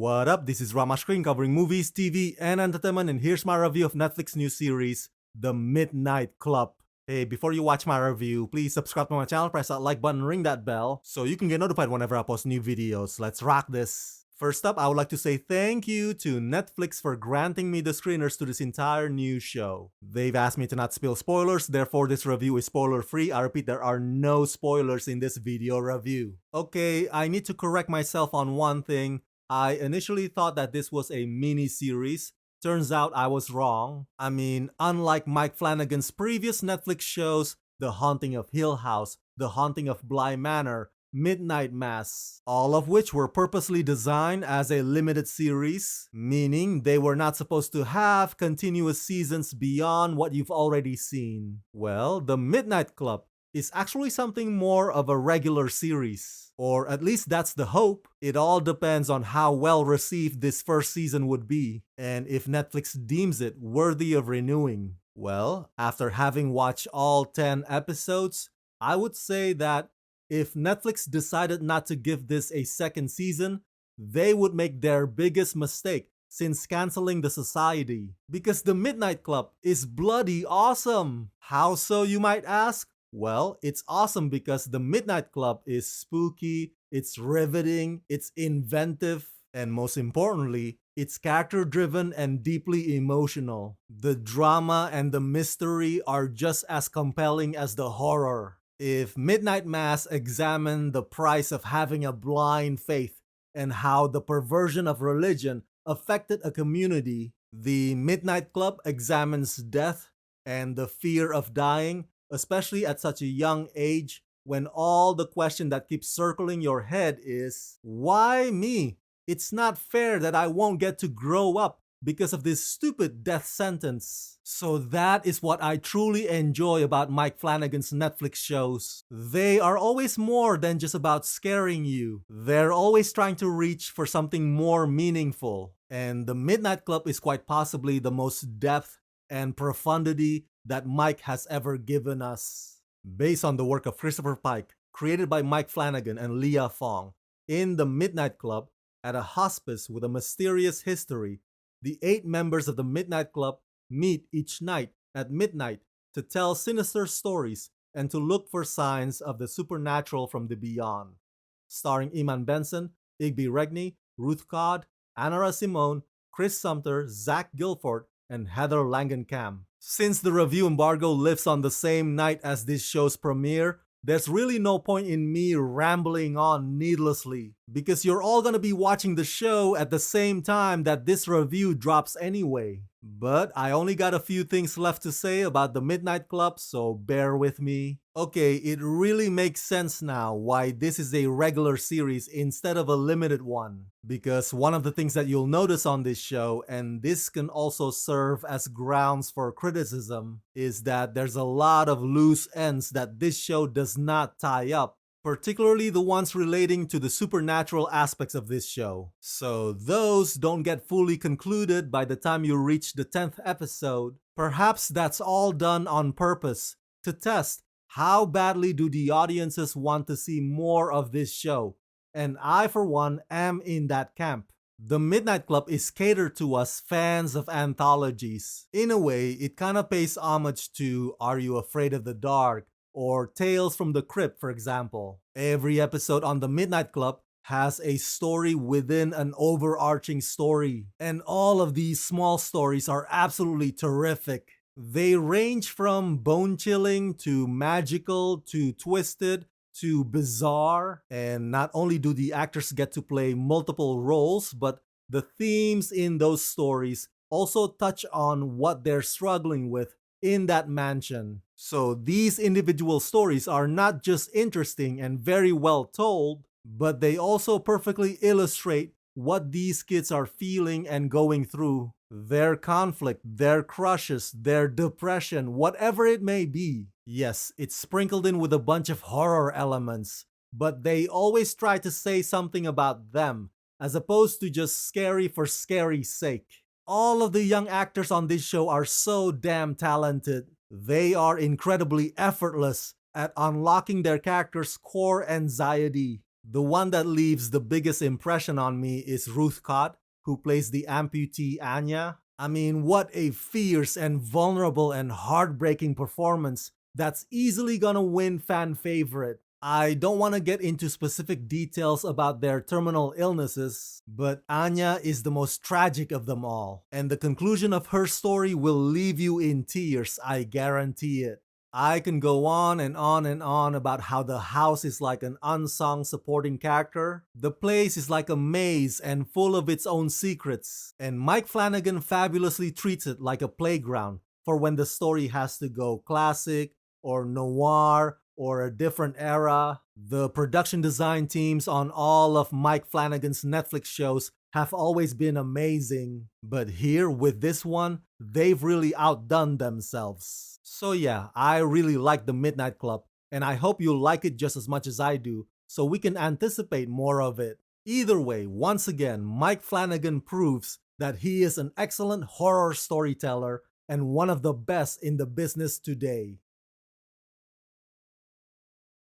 What up? This is Rama Screen covering movies, TV, and entertainment, and here's my review of Netflix new series, The Midnight Club. Hey, before you watch my review, please subscribe to my channel, press that like button, ring that bell, so you can get notified whenever I post new videos. Let's rock this! First up, I would like to say thank you to Netflix for granting me the screeners to this entire new show. They've asked me to not spill spoilers, therefore this review is spoiler free. I repeat, there are no spoilers in this video review. Okay, I need to correct myself on one thing. I initially thought that this was a mini-series. Turns out I was wrong. I mean, unlike Mike Flanagan's previous Netflix shows, The Haunting of Hill House, The Haunting of Bly Manor, Midnight Mass, all of which were purposely designed as a limited series, meaning they were not supposed to have continuous seasons beyond what you've already seen. Well, The Midnight Club is actually something more of a regular series. Or at least that's the hope. It all depends on how well received this first season would be, and if Netflix deems it worthy of renewing. Well, after having watched all 10 episodes, I would say that if Netflix decided not to give this a second season, they would make their biggest mistake since canceling The Society. Because The Midnight Club is bloody awesome! How so, you might ask? Well, it's awesome because The Midnight Club is spooky, it's riveting, it's inventive, and most importantly, it's character-driven and deeply emotional. The drama and the mystery are just as compelling as the horror. If Midnight Mass examined the price of having a blind faith and how the perversion of religion affected a community, The Midnight Club examines death and the fear of dying, especially at such a young age, when all the question that keeps circling your head is, why me? It's not fair that I won't get to grow up because of this stupid death sentence. So that is what I truly enjoy about Mike Flanagan's Netflix shows. They are always more than just about scaring you. They're always trying to reach for something more meaningful. And The Midnight Club is quite possibly the most depth and profundity that Mike has ever given us. Based on the work of Christopher Pike, created by Mike Flanagan and Leah Fong, in The Midnight Club, at a hospice with a mysterious history, the 8 members of the Midnight Club meet each night at midnight to tell sinister stories and to look for signs of the supernatural from the beyond. Starring Iman Benson, Igby Regney, Ruth Codd, Anara Simone, Chris Sumter, Zach Gilford, and Heather Langenkamp. Since the review embargo lifts on the same night as this show's premiere, there's really no point in me rambling on needlessly, because you're all gonna be watching the show at the same time that this review drops anyway. But I only got a few things left to say about The Midnight Club, so bear with me. Okay, it really makes sense now why this is a regular series instead of a limited one. Because one of the things that you'll notice on this show, and this can also serve as grounds for criticism, is that there's a lot of loose ends that this show does not tie up, particularly the ones relating to the supernatural aspects of this show. So those don't get fully concluded by the time you reach the 10th episode. Perhaps that's all done on purpose, to test how badly do the audiences want to see more of this show. And I, for one, am in that camp. The Midnight Club is catered to us fans of anthologies. In a way, it kinda pays homage to Are You Afraid of the Dark? Or Tales from the Crypt, for example. Every episode on The Midnight Club has a story within an overarching story. And all of these small stories are absolutely terrific. They range from bone-chilling to magical to twisted to bizarre. And not only do the actors get to play multiple roles, but the themes in those stories also touch on what they're struggling with in that mansion. So these individual stories are not just interesting and very well told, but they also perfectly illustrate what these kids are feeling and going through. Their conflict, their crushes, their depression, whatever it may be. Yes, it's sprinkled in with a bunch of horror elements, but they always try to say something about them, as opposed to just scary for scary's sake. All of the young actors on this show are so damn talented. They are incredibly effortless at unlocking their characters' core anxiety. The one that leaves the biggest impression on me is Ruth Cott, who plays the amputee Anya. I mean, what a fierce and vulnerable and heartbreaking performance that's easily gonna win fan favorite. I don't want to get into specific details about their terminal illnesses, but Anya is the most tragic of them all, and the conclusion of her story will leave you in tears, I guarantee it. I can go on and on and on about how the house is like an unsung supporting character. The place is like a maze and full of its own secrets. And Mike Flanagan fabulously treats it like a playground for when the story has to go classic or noir or a different era. The production design teams on all of Mike Flanagan's Netflix shows have always been amazing, but here with this one, they've really outdone themselves. So yeah, I really like The Midnight Club, and I hope you'll like it just as much as I do, so we can anticipate more of it. Either way, once again, Mike Flanagan proves that he is an excellent horror storyteller and one of the best in the business today.